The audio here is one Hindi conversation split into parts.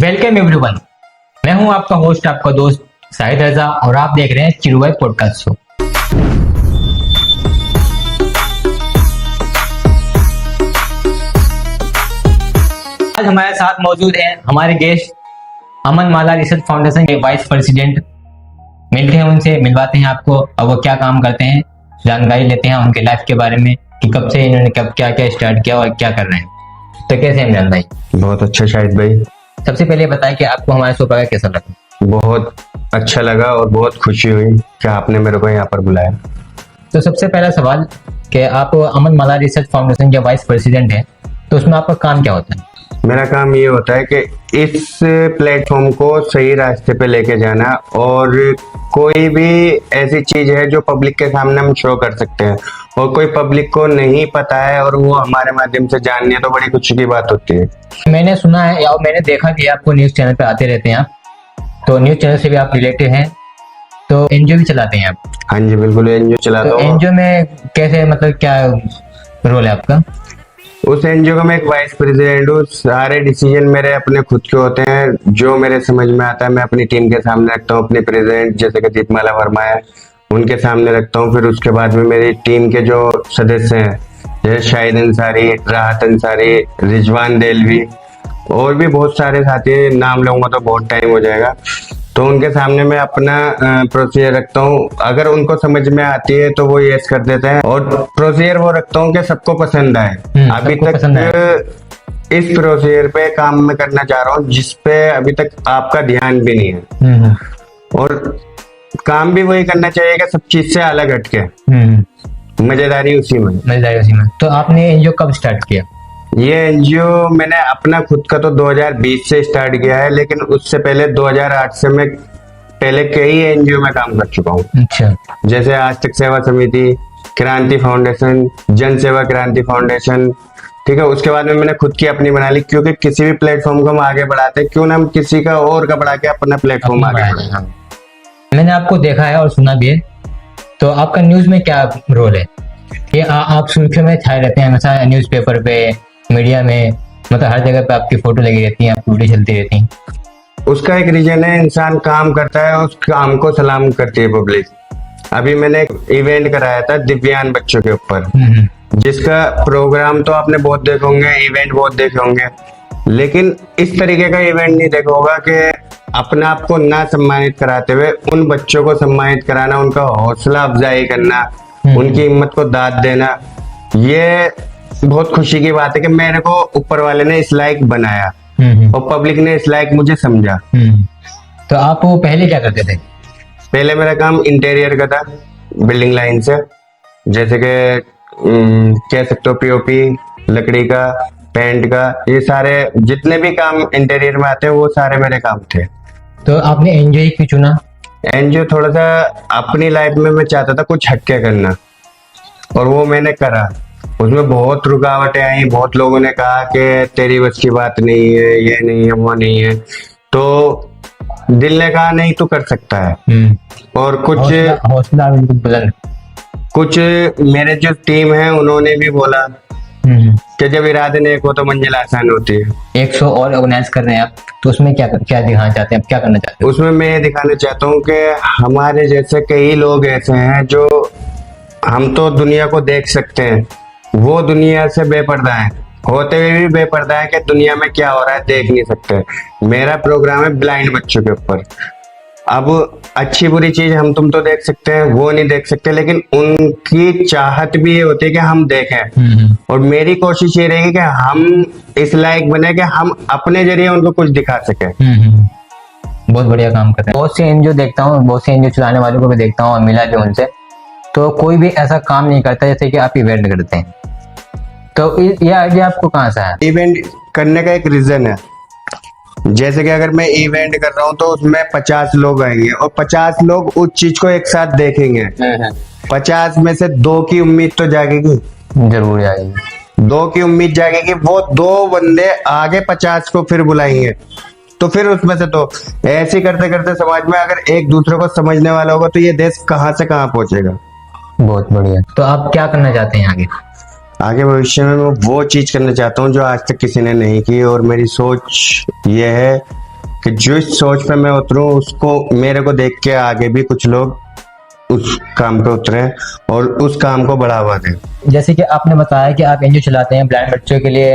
Welcome everyone. मैं हूं आपका होस्ट, आपका दोस्त शाहिद रजा, और आप देख रहे हैं चिरुभाई पॉडकास्ट शो। आज हमारे साथ मौजूद हैं हमारे गेस्ट अमन माला रिसर्च फाउंडेशन के वाइस प्रेसिडेंट। मिलते हैं उनसे, मिलवाते हैं आपको और वो क्या काम करते हैं, जानकारी लेते हैं उनके लाइफ के बारे में कि कब से इन्होंने कब क्या क्या स्टार्ट किया और क्या कर रहे हैं। तो कैसे हैं इमरान भाई? बहुत अच्छा शाहिद भाई। सबसे पहले बताएं कि आपको हमारे शो पर कैसा लगा? बहुत अच्छा लगा और बहुत खुशी हुई कि आपने मेरे को यहाँ पर बुलाया। तो सबसे पहला सवाल कि आप अमन माला रिसर्च फाउंडेशन के वाइस प्रेसिडेंट हैं, तो उसमें आपका काम क्या होता है? मेरा काम ये होता है कि इस प्लेटफॉर्म को सही रास्ते पे लेके जाना, और कोई भी ऐसी चीज है जो पब्लिक के सामने हम शो कर सकते हैं और कोई पब्लिक को नहीं पता है और वो हमारे माध्यम से जाननी है, तो बड़ी खुशी की बात होती है। मैंने सुना है या मैंने देखा कि आपको न्यूज चैनल पे आते रहते हैं आप, तो न्यूज चैनल से भी आप रिलेटेड हैं, तो एनजीओ भी चलाते हैं आप? हाँ जी बिल्कुल, एनजीओ चलाता हूँ। तो एनजीओ में कैसे, मतलब क्या रोल है आपका? उस एनजीओ का मैं एक वाइस प्रेसिडेंट हूँ। सारे डिसीजन मेरे अपने खुद के होते हैं, जो मेरे समझ में आता है मैं अपनी टीम के सामने रखता हूँ। अपने प्रेसिडेंट जैसे कि दीपमाला वर्मा है, उनके सामने रखता हूँ। फिर उसके बाद में मेरी टीम के जो सदस्य हैं जैसे शाहिद अंसारी, राहत अंसारी, रिजवान देलवी और भी बहुत सारे साथी हैं, नाम लूंगा तो बहुत टाइम हो जाएगा। तो उनके सामने मैं अपना प्रोसीजर रखता हूँ। अगर उनको समझ में आती है तो वो यस कर देते हैं, और प्रोसीजर वो रखता हूँ कि सबको पसंद आए। अभी तक इस प्रोसीजर पे काम मैं करना चाह रहा हूँ जिसपे अभी तक आपका ध्यान भी नहीं है, और काम भी वही करना चाहिए कि सब चीज से अलग हटके। मजेदारी उसी में। तो आपने एनजीओ कब स्टार्ट किया? ये एनजीओ मैंने अपना खुद का तो 2020 से स्टार्ट किया है, लेकिन उससे पहले 2008 से मैं पहले कई एनजीओ में काम कर चुका हूँ। अच्छा। जैसे आज तक सेवा समिति, क्रांति फाउंडेशन, जन सेवा क्रांति फाउंडेशन, ठीक है। उसके बाद में मैंने खुद की अपनी बना ली, क्योंकि किसी भी प्लेटफॉर्म को हम आगे बढ़ाते हैं, क्यों ना हम किसी का और का बढ़ा के अपना प्लेटफॉर्म आगे बढ़ाएं। मैंने आपको देखा है और सुना भी है, तो आपका न्यूज में क्या रोल है? कि आप सुर्खियों में छाए रहते हैं हमेशा, न्यूज़पेपर पे, मीडिया में, मतलब हर जगह पे आपकी फोटो लगी रहती है, आपकी वीडियो चलती रहती है। उसका एक रीजन है, इंसान काम करता है, उस काम को सलाम करती है पब्लिक। अभी मैंने एक इवेंट कराया था दिव्यांग बच्चों के ऊपर, जिसका प्रोग्राम तो आपने बहुत देखे होंगे, इवेंट बहुत देखे होंगे, लेकिन इस तरीके का इवेंट नहीं देखा होगा कि अपने आप को ना सम्मानित कराते हुए उन बच्चों को सम्मानित कराना, उनका हौसला अफजाई करना, उनकी हिम्मत को दाद देना। ये बहुत खुशी की बात है कि मेरे को ऊपर वाले ने इस लायक बनाया और पब्लिक ने इस लायक मुझे समझा। तो आप वो पहले क्या करते थे? पहले मेरा काम इंटीरियर का था, बिल्डिंग लाइन से, जैसे कि कह सकते हो पीओपी, लकड़ी का, पेंट का, ये सारे जितने भी काम इंटीरियर में आते हैं वो सारे मेरे काम थे। तो आपने एनजीओ क्यों चुना? एनजीओ थोड़ा सा अपनी लाइफ में मैं चाहता था कुछ हटके करना, और वो मैंने करा। उसमें बहुत रुकावटें आई, बहुत लोगों ने कहा कि तेरी बस की बात नहीं है, ये नहीं है, वो नहीं है, तो दिल ने कहा नहीं तू कर सकता है। और हौसला बुलंद। कुछ मेरे जो टीम है उन्होंने भी बोला कि जब इरादे नेक हो तो मंजिल आसान होती है। 100 और ऑर्गेनाइज कर रहे हैं आप, तो उसमें क्या दिखाना चाहते हैं, आप क्या करना चाहते हैं? उसमें मैं ये दिखाना चाहता हूँ कि हमारे जैसे कई लोग ऐसे हैं जो, हम तो दुनिया को देख सकते हैं, वो दुनिया से बेपर्दा है, होते हुए भी बेपर्दा है कि दुनिया में क्या हो रहा है देख नहीं सकते। मेरा प्रोग्राम है ब्लाइंड बच्चों के ऊपर। अब अच्छी बुरी चीज हम तुम तो देख सकते हैं, वो नहीं देख सकते, लेकिन उनकी चाहत भी ये होती है कि हम देखें। और मेरी कोशिश ये रहेगी कि हम इस लायक बने कि हम अपने जरिए उनको कुछ दिखा सके। बहुत बढ़िया काम कर रहे हैं। बहुत से एनजीओ देखता हूँ, बहुत से एनजीओ चलाने वालों को भी देखता हूँ और मिला भी उनसे, तो कोई भी ऐसा काम नहीं करता जैसे कि आप इवेंट करते हैं। तो ये आइडिया आपको कहाँ से आया? इवेंट करने का एक रीजन है, जैसे कि अगर मैं इवेंट कर रहा हूँ तो उसमें 50 लोग आएंगे और 50 लोग उस चीज को एक साथ देखेंगे। 50 में से 2 की उम्मीद तो जागेगी, जरूर जाएगी। 2 की उम्मीद जागेगी, वो 2 बंदे आगे 50 को फिर बुलाएंगे, तो फिर उसमें से तो ऐसे करते करते समाज में अगर एक दूसरे को समझने वाला होगा तो ये देश कहाँ से कहाँ पहुंचेगा। बहुत बढ़िया। तो आप क्या करना चाहते हैं आगे? आगे भविष्य में मैं वो चीज करना चाहता हूँ जो आज तक किसी ने नहीं की, और मेरी सोच ये है कि जो इस सोच पे मैं उतरूं उसको मेरे को देख के आगे भी कुछ लोग उस काम पे उतरे और उस काम को बढ़ावा दें। जैसे कि आपने बताया कि आप एनजीओ चलाते हैं, ब्लाइंड बच्चों के लिए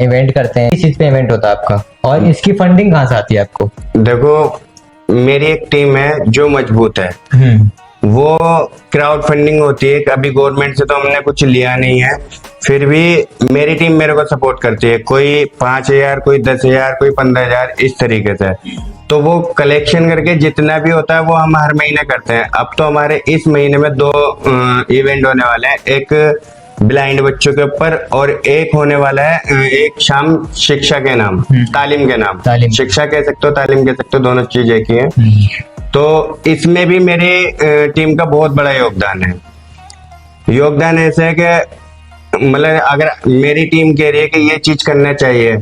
इवेंट करते हैं, किस चीज पे इवेंट होता है आपका, और इसकी फंडिंग कहाँ से आती है आपको? देखो, मेरी एक टीम है जो मजबूत है, वो क्राउड फंडिंग होती है। अभी गवर्नमेंट से तो हमने कुछ लिया नहीं है, फिर भी मेरी टीम मेरे को सपोर्ट करती है। कोई 5,000, कोई 10,000, कोई 15,000, इस तरीके से। तो वो कलेक्शन करके जितना भी होता है वो हम हर महीने करते हैं। अब तो हमारे इस महीने में 2 इवेंट होने वाले हैं, एक ब्लाइंड बच्चों के ऊपर और एक होने वाला है एक शाम शिक्षा के नाम, तालीम के नाम। शिक्षा कह सकते हो, तालीम कह सकते हो, दोनों चीज एक ही है। तो इसमें भी मेरी टीम का बहुत बड़ा योगदान है। योगदान ऐसे है कि मतलब अगर मेरी टीम कह रही है कि ये चीज करना चाहिए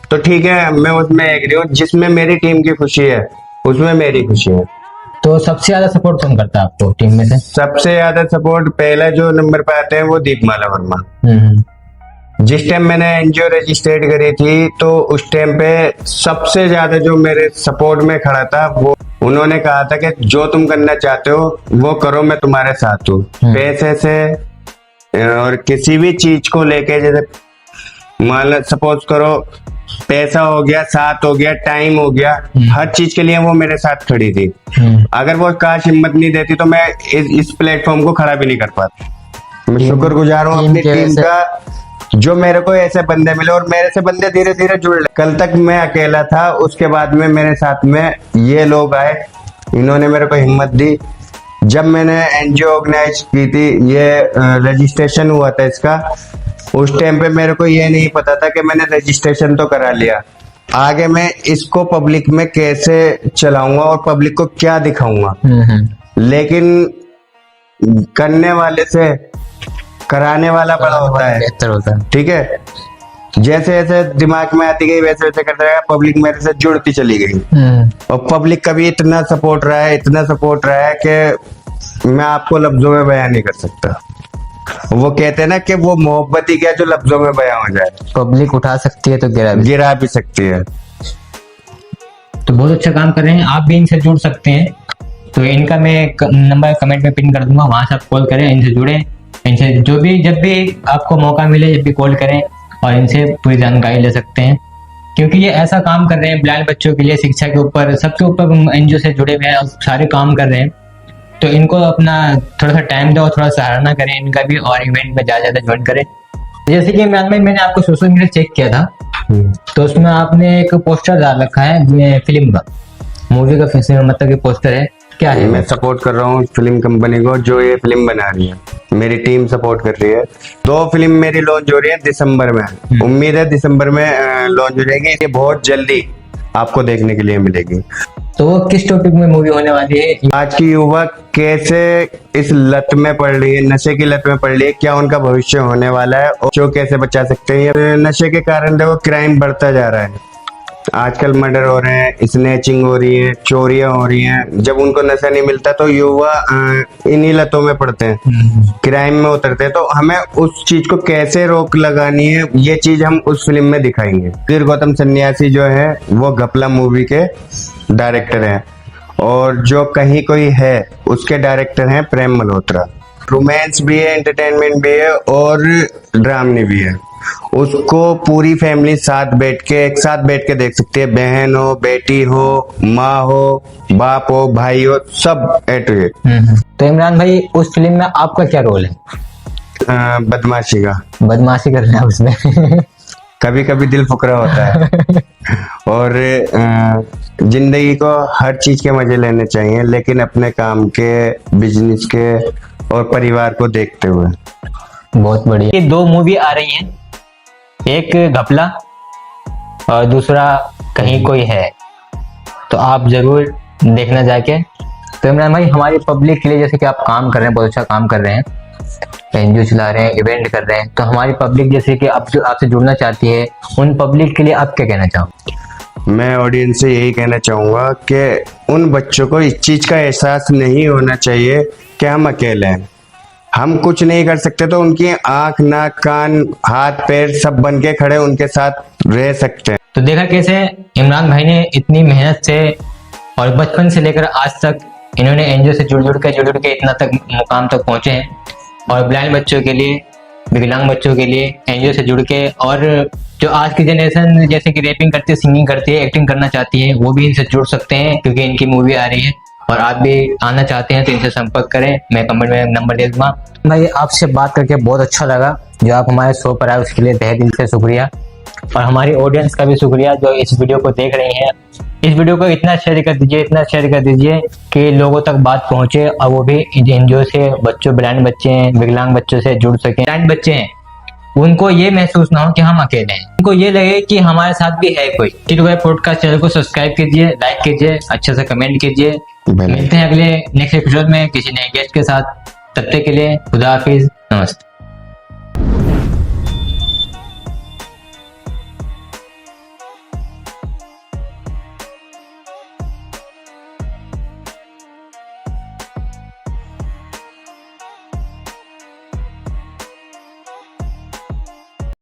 तो ठीक है, मैं उसमें एग्री हूँ। जिसमें मेरी टीम की खुशी है उसमें मेरी खुशी है। तो सबसे ज्यादा सपोर्ट कौन करता है आपको टीम में से? सबसे ज्यादा सपोर्ट पहला जो नंबर पे आते हैं वो दीपमाला वर्मा। जिस टाइम मैंने एनजीओ रजिस्ट्रेट करी थी तो उस टाइम पे सबसे ज्यादा जो मेरे सपोर्ट में खड़ा था वो उन्होंने कहा था कि जो तुम करना चाहते हो वो करो, मैं तुम्हारे साथ हूँ। पैसे से और किसी भी चीज को लेके, जैसे मान लो सपोज करो पैसा हो गया, साथ हो गया, टाइम हो गया, हर चीज के लिए वो मेरे साथ खड़ी थी। अगर वो काश हिम्मत नहीं देती तो मैं इस प्लेटफॉर्म को खड़ा भी नहीं कर पाता। मैं शुक्रगुजार हूँ अपनी टीम का, जो मेरे को ऐसे बंदे मिले और मेरे से बंदे धीरे धीरे जुड़। कल तक मैं अकेला था, उसके बाद में मेरे साथ में ये लोग आए, इन्होंने मेरे को हिम्मत दी। जब मैंने एनजीओ ऑर्गेनाइज की थी, ये रजिस्ट्रेशन हुआ था इसका, उस टाइम पे मेरे को ये नहीं पता था कि मैंने रजिस्ट्रेशन तो करा लिया, आगे मैं इसको पब्लिक में कैसे चलाऊंगा और पब्लिक को क्या दिखाऊंगा। लेकिन करने वाले से कराने वाला बड़ा होता है, बेहतर होता है। ठीक है। जैसे जैसे दिमाग में आती गई वैसे वैसे करता रहा, पब्लिक मेरे से जुड़ती चली गई और पब्लिक का भी इतना सपोर्ट रहा है, इतना सपोर्ट रहा है कि मैं आपको लफ्जों में बयान नहीं कर सकता। वो कहते हैं ना कि वो मोहब्बत ही क्या जो लफ्जों में बयां हो जाए। पब्लिक उठा सकती है तो गिरा भी सकती है। तो बहुत अच्छा काम कर रहे हैं, आप भी इनसे जुड़ सकते हैं। तो इनका मैं नंबर कमेंट में पिन कर दूंगा, वहां से आप कॉल करें, इनसे जुड़े, इनसे जो भी जब भी आपको मौका मिले जब भी कॉल करें और इनसे पूरी जानकारी ले सकते हैं, क्योंकि ये ऐसा काम कर रहे हैं ब्लाइंड बच्चों के लिए, शिक्षा के ऊपर, सबके ऊपर एनजीओ से जुड़े हुए हैं और सारे काम कर रहे हैं। तो इनको अपना थोड़ा सा टाइम दो, थोड़ा सराहना करें इनका भी, और इवेंट में ज्यादा ज्वाइन करें। जैसे कि मैंने आपको सोशल मीडिया चेक किया था, तो उसमें आपने एक पोस्टर डाल रखा है फिल्म का, मूवी का, मतलब कि पोस्टर है, क्या है? मैं सपोर्ट कर रहा हूँ फिल्म कंपनी को जो ये फिल्म बना रही है, मेरी टीम सपोर्ट कर रही है। 2 फिल्म मेरी लॉन्च हो रही है दिसंबर में, उम्मीद है दिसंबर में लॉन्च हो जाएगी। ये बहुत जल्दी आपको देखने के लिए मिलेगी। तो वो किस टॉपिक में मूवी होने वाली है? आज की युवा कैसे इस लत में पड़ रही है, नशे की लत में पड़ रही है, क्या उनका भविष्य होने वाला है और जो कैसे बचा सकते हैं। ये नशे के कारण देखो क्राइम बढ़ता जा रहा है, आजकल मर्डर हो रहे हैं, स्नैचिंग हो रही है, चोरियां हो रही हैं। जब उनको नशा नहीं मिलता तो युवा इन्हीं लतों में पड़ते हैं, क्राइम में उतरते हैं। तो हमें उस चीज को कैसे रोक लगानी है, ये चीज हम उस फिल्म में दिखाएंगे। फिर गौतम सन्यासी जो है वो घपला मूवी के डायरेक्टर हैं और जो कहीं कोई है उसके डायरेक्टर हैं प्रेम मल्होत्रा। रोमांस भी है, एंटरटेनमेंट भी है और ड्रामनी भी है। उसको पूरी फैमिली एक साथ बैठ के देख सकती है, बहन हो, बेटी हो, माँ हो, बाप हो, भाई हो, सब ए टू जेड। तो इमरान भाई, उस फिल्म में आपका क्या रोल है? बदमाशी का। बदमाशी करना है उसमें? कभी कभी दिल फुकरा होता है और जिंदगी को हर चीज के मजे लेने चाहिए, लेकिन अपने काम के, बिजनेस के और परिवार को देखते हुए। बहुत बढ़िया। ये 2 मूवी आ रही हैं, एक घपला और दूसरा कहीं कोई है, तो आप जरूर देखना जाके। तो इमरान भाई, हमारी पब्लिक के लिए, जैसे कि आप काम कर रहे हैं, बहुत अच्छा काम कर रहे हैं, एनजीओ चला रहे हैं, इवेंट कर रहे हैं, तो हमारी पब्लिक जैसे कि आपसे जुड़ना चाहती है, उन पब्लिक के लिए आप क्या कहना चाहोगे? मैं ऑडियंस से यही कहना चाहूंगा कि उन बच्चों को इस चीज का एहसास नहीं होना चाहिए कि हम अकेले हैं, हम कुछ नहीं कर सकते, तो उनकी आंख, नाक, कान, हाथ, पैर सब बन के खड़े उनके साथ रह सकते हैं। तो देखा कैसे इमरान भाई ने इतनी मेहनत से और बचपन से लेकर आज तक इन्होंने एनजीओ से जुड़ जुड़ के इतना तक मुकाम तक पहुंचे हैं। और ब्लाइंड बच्चों के लिए, विकलांग बच्चों के लिए एनजीओ से जुड़ के, और जो आज की जनरेशन जैसे कि रैपिंग करती है, सिंगिंग करती है, एक्टिंग करना चाहती है, वो भी इनसे जुड़ सकते हैं क्योंकि इनकी मूवी आ रही है। और आप भी आना चाहते हैं तो इनसे संपर्क करें, मैं कमेंट में नंबर दे दूंगा। भाई आपसे बात करके बहुत अच्छा लगा, जो आप हमारे शो पर आए उसके लिए तहे दिल से शुक्रिया। और हमारी ऑडियंस का भी शुक्रिया जो इस वीडियो को देख रही हैं। इस वीडियो को इतना शेयर कर दीजिए, इतना शेयर कर दीजिए कि लोगों तक बात पहुंचे और वो भी एनजीओ से बच्चों, ब्लाइंड बच्चे हैं, विकलांग बच्चों से जुड़ सके। ब्लाइंड बच्चे हैं, उनको ये महसूस ना हो कि हम अकेले हैं, उनको ये लगे कि हमारे साथ भी है कोई। चिटू भाई पॉडकास्ट चैनल को सब्सक्राइब कीजिए, लाइक कीजिए, अच्छे से कमेंट कीजिए। मिलते हैं अगले नेक्स्ट एपिसोड में किसी नए गेस्ट के साथ। तब तक के लिए खुदा हाफिज, नमस्ते।